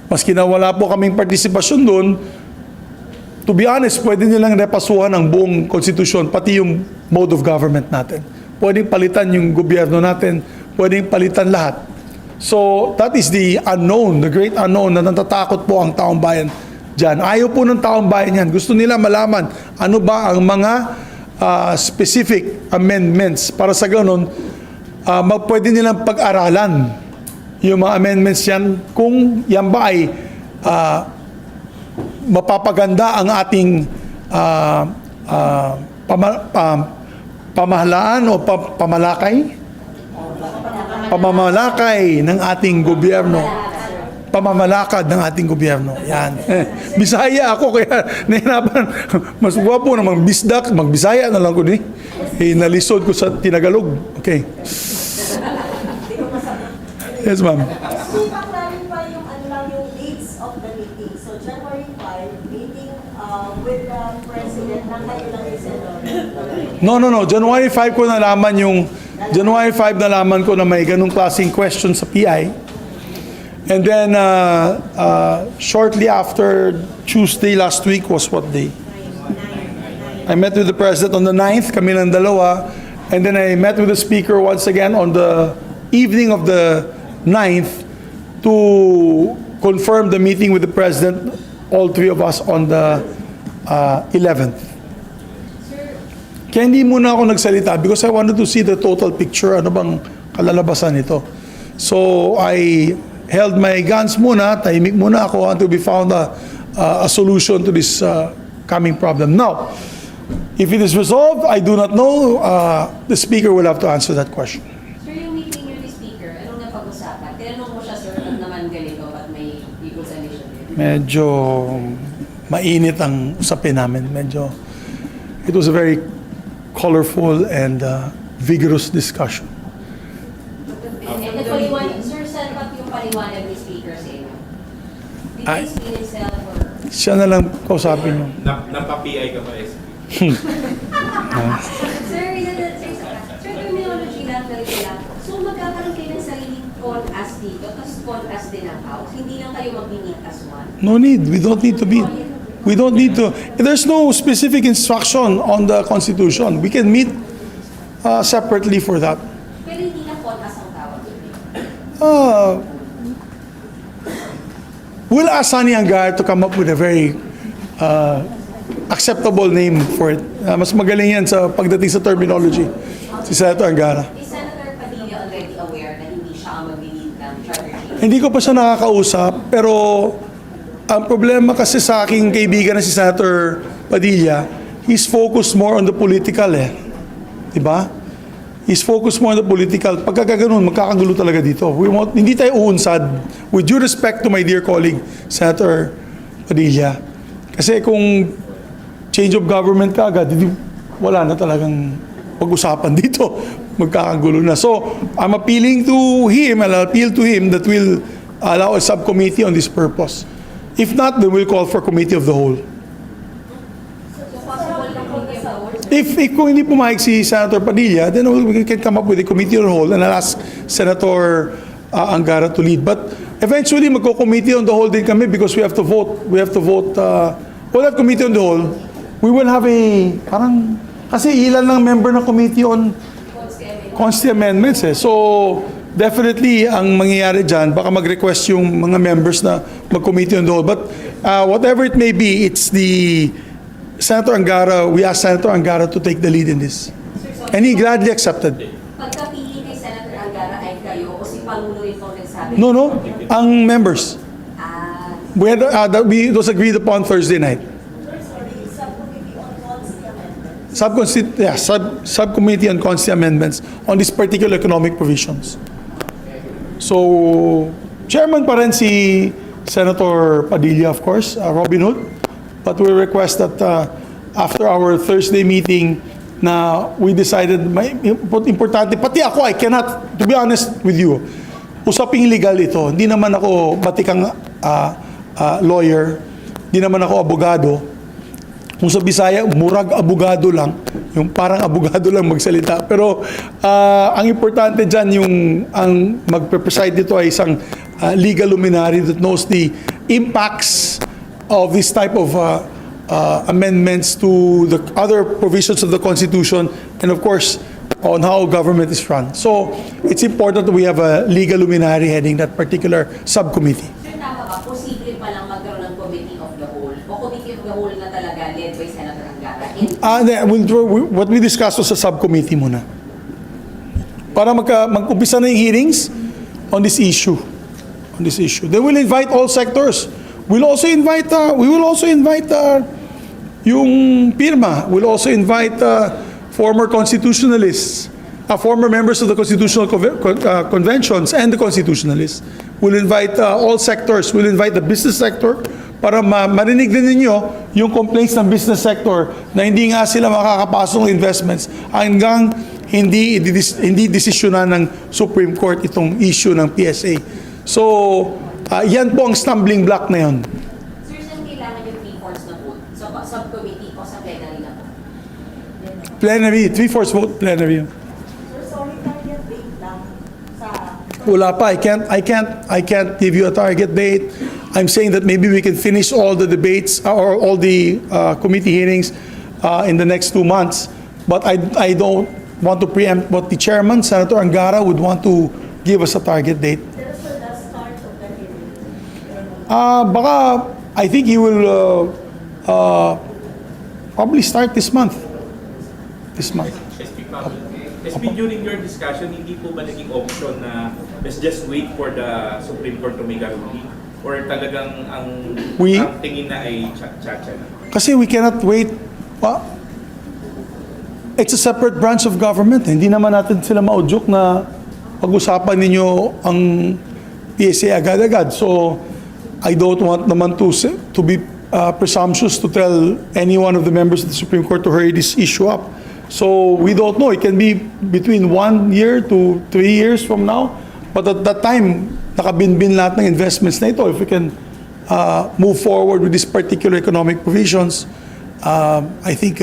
maski na wala po kaming partisipasyon doon, to be honest, pwede nilang repasuhan ang buong konstitusyon, pati yung mode of government natin. Pwedeng palitan yung gobyerno natin, pwedeng palitan lahat. So that is the unknown, the great unknown na natatakot po ang taong bayan dyan. Ayaw po ng taong bayan yan. Gusto nila malaman ano ba ang mga specific amendments para sa ganun, pwede nilang pag-aralan yung mga amendments yan kung yan ba ay mapapaganda ang ating pamahalaan o pamamalakay ng ating gobyerno. Pamamalakad ng ating gobyerno. Yan. Bisaya ako, kaya nahirapan. Mas guwapo namang bisdak, magbisaya na lang ko ni. Nalisod ko sa Tinagalog. Okay. Yes, ma'am. Gusto ko clarify yung ano lang yung dates of the meeting. So January 5, meeting with the President ng kayo lang yung Senador. No. January 5 ko nalaman January 5 nalaman ko na may ganung klaseng question sa PI. And then, shortly after Tuesday last week was what day? I met with the President on the 9th, kami ng dalawa. And then I met with the Speaker once again on the evening of the 9th to confirm the meeting with the President, all three of us on the 11th. Kaya hindi muna ako nagsalita because I wanted to see the total picture, ano bang kalalabasan nito. So I held my guns muna, tahimik muna ako until we found a solution to this coming problem. Now, if it is resolved, I do not know. The Speaker will have to answer that question. Sir, yung meeting niyo ni Speaker, anong napag-usapan? Tinanong mo siya, sir, ba't naman ganito at may People's Initiative? Medyo mainit ang usapin namin. It was a very colorful and vigorous discussion. And the paliwanag, sir, saan pa yung paliwanag ni Speaker sa inyo? Did he explain himself or... Siya na lang kausapin mo. Napa-PI ka pa, SP? Sir, terminology lang talaga. So magkakaroon kayo ng sariling con-as dito, tapos con-as din ang house. Hindi lang kayo mag-meet as one. No need. We don't need to be. We don't need to. There's no specific instruction on the Constitution. We can meet separately for that. Pero hindi na con-as ang tawag. We'll ask Sani Angar to come up with a very acceptable name for it. Mas magaling yan sa pagdating sa terminology. Si Senator Angara. Is Senator Padilla already aware na hindi siya ang mag-lead ng charter change? Hindi ko pa siya nakakausap, pero ang problema kasi sa aking kaibigan na si Senator Padilla, he's focused more on the political Diba? He's focused more on the political. Pagka ganoon, magkakagulo talaga dito. Hindi tayo uunsad. With due respect to my dear colleague, Senator Padilla. Kasi kung change of government ka agad, wala na talagang pag-usapan dito. Magkakagulo na. So, I'm appealing to him, I'll appeal to him that we'll allow a subcommittee on this purpose. If not, then we'll call for committee of the whole. If kung hindi pumayag si Senator Padilla, then we can come up with a committee of the whole and I'll ask Senator Angara to lead. But eventually, magko-committee on the whole din kami because we have to vote. We'll have committee on the whole. We will have kasi ilan lang member ng committee on constitutional amendments So, definitely, ang mangyayari dyan, baka mag-request yung mga members na mag-committee on the whole. But whatever it may be, it's Senator Angara, we asked Senator Angara to take the lead in this. And he gladly accepted. Pagkapili kay Senator Angara ay kayo o si Pangulo ito nagsabi? No. Ang members. It was agreed upon Thursday night. Subcommittee on Constitutional Amendments on these particular economic provisions. So, chairman pa rin si Senator Padilla, of course, Robin Hood. But we request that after our Thursday meeting na we decided, importante, pati ako, I cannot, to be honest with you, usaping legal ito. Hindi naman ako batikang lawyer, hindi naman ako abogado. Kung sa Bisaya, murag abogado lang. Yung parang abogado lang magsalita. Pero ang importante dyan, ang magpe-preside dito ay isang legal luminary that knows the impacts of this type of amendments to the other provisions of the Constitution and of course, on how government is run. So, it's important that we have a legal luminary heading that particular subcommittee. Sir, tama ba? Posible pa lang magkaroon ng committee of the whole? O committee of the whole na talaga led by Senator Angara? What we discussed was a subcommittee muna. Para mag-umpisa na yung hearings on this issue. They will invite all sectors. We will also invite yung PIRMA. We'll also invite former constitutionalists, former members of the constitutional conventions and the constitutionalists. We'll invite all sectors. We'll invite the business sector, para marinig din ninyo yung complaints ng business sector na hindi nga sila makakapasok ng investments hanggang hindi desisyonan ng Supreme Court itong issue ng PSA. So, yan po ang stumbling block na yun. Sir, saan kailangan yung 3/4 na vote? Sa subcommittee o sa plenary na po? Plenary, 3/4 vote, plenary. Sorry, target date lang sa Wala pa. I can't give you a target date. I'm saying that maybe we can finish all the debates or all the committee hearings in the next 2 months. But I don't want to preempt what the chairman, Senator Angara, would want to give us a target date. pero sa the start of the hearing. Baka, I think he will probably start this month. This month. SP, during your discussion, hindi po ba naging option na let's just wait for the Supreme Court to make a ruling? Or talagang ang tingin na ay cha-cha na? Kasi we cannot wait. Well, it's a separate branch of government. Hindi naman natin sila maudyok na pag-usapan ninyo ang PSA agad-agad. So, I don't want naman to be presumptuous to tell any one of the members of the Supreme Court to hurry this issue up. So, we don't know. It can be between 1 year to 3 years from now. But at that time, nakabinbin lahat ng investments na ito. If we can move forward with these particular economic provisions, I think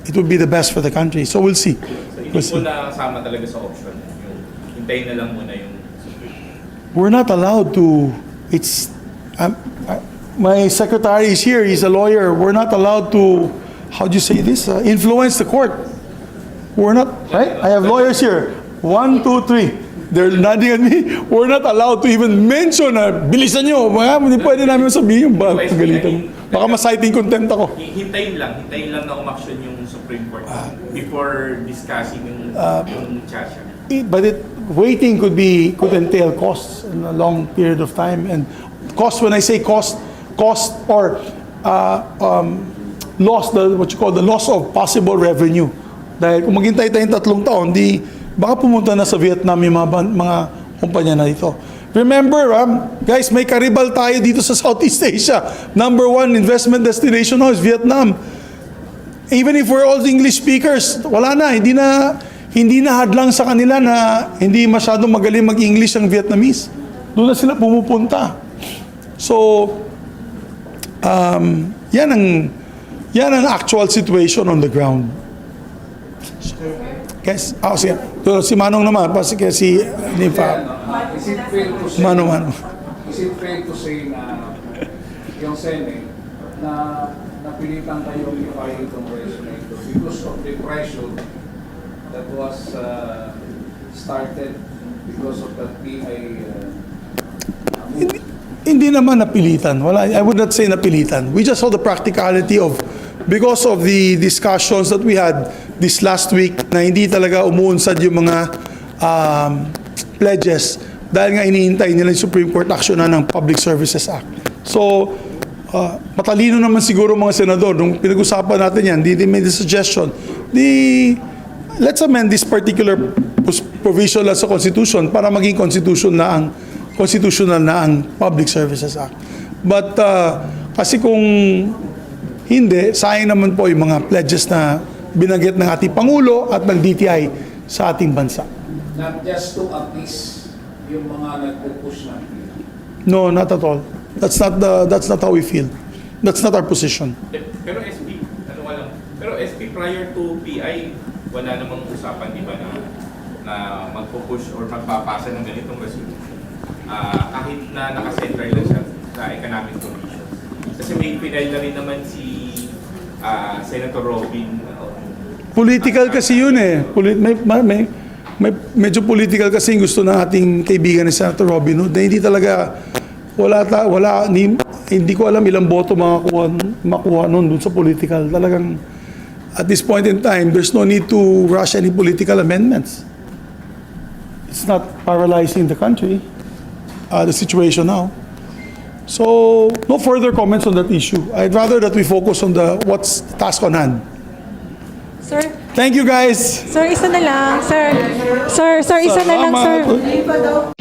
it would be the best for the country. So, we'll see. So, hindi po nasama talaga sa option. Yung hintayin na lang muna yung Supreme Court. We're not allowed to, my secretary is here, he's a lawyer. We're not allowed to, how do you say this? Influence the court. We're not, right? I have lawyers here. 1, 2, 3. They're nodding at me. We're not allowed to even mention na bilisan nyo. Hindi pwede namin sabihin yung pagalitan. Baka ma-citing contempt ako. Hintayin lang na umaksyon yung Supreme Court before discussing yung cha-cha. But waiting could entail costs in a long period of time. And cost, when I say cost or loss, what you call the loss of possible revenue. Dahil kung maghintay tayong 3 taon, baka pumunta na sa Vietnam yung mga kumpanya na dito. Remember, guys, may karibal tayo dito sa Southeast Asia. Number 1 investment destination now is Vietnam. Even if we're all English speakers, wala na, hindi na hadlang sa kanila na hindi masyadong magaling mag-English ang Vietnamese. Doon na sila pumupunta. So, yan ang actual situation on the ground. Guys, sige. Si Manong naman, si Nifa. Is it fair to say, Manong. Is it fair to say na yung Senate na napilitan kayong i-file itong resume because of the pressure that was started because of that PI Hindi naman napilitan. I would not say napilitan. We just saw the practicality of, because of the discussions that we had this last week na hindi talaga umuunsad yung mga pledges dahil nga inihintay nila yung Supreme Court action na ng Public Services Act. So, matalino naman siguro mga senador. Nung pinag-usapan natin yan, they made the suggestion, let's amend this particular provision lang sa Constitution para maging constitutional na ang Public Services Act. But kasi kung hindi, sayang naman po yung mga pledges na binanggit ng ating Pangulo at ng DTI sa ating bansa. not just to appease yung mga nagpo-push ng PI. No, not at all. That's not how we feel. That's not our position. Pero SP, pero SP prior to PI, wala namang usapan, di ba, na magpo-push or magpapasa ng ganitong resolution. Kahit na naka-center lang siya sa economic conditions. Kasi may pinay na rin naman si Senator Robin. Political kasi yun eh. Medyo political kasi yung gusto ng ating kaibigan ni Senator Robin Hood na hindi talaga hindi ko alam ilang boto makuha nun dun sa political. Talagang at this point in time, there's no need to rush any political amendments. It's not paralyzing the country, the situation now. So, no further comments on that issue. I'd rather that we focus on what's the task on hand. Sir, Thank you, guys. sir, isa na lang. Sir, isa na lang, sir. Salamat.